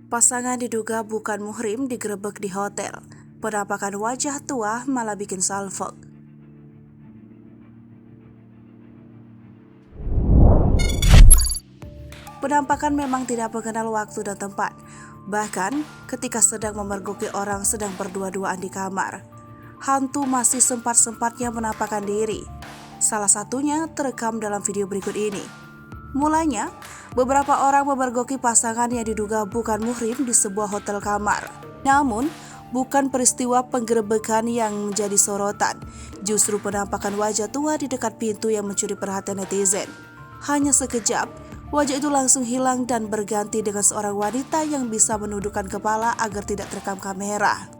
Pasangan diduga bukan muhrim digerebek di hotel. Penampakan wajah tua malah bikin salfok. Penampakan memang tidak mengenal waktu dan tempat. Bahkan ketika sedang memergoki orang sedang berdua-duaan di kamar, hantu masih sempat-sempatnya menampakkan diri. Salah satunya terekam dalam video berikut ini. Mulanya, beberapa orang memergoki pasangan yang diduga bukan muhrim di sebuah hotel kamar. Namun, bukan peristiwa penggerebekan yang menjadi sorotan, justru penampakan wajah tua di dekat pintu yang mencuri perhatian netizen. Hanya sekejap, wajah itu langsung hilang dan berganti dengan seorang wanita yang bisa menundukkan kepala agar tidak terekam kamera.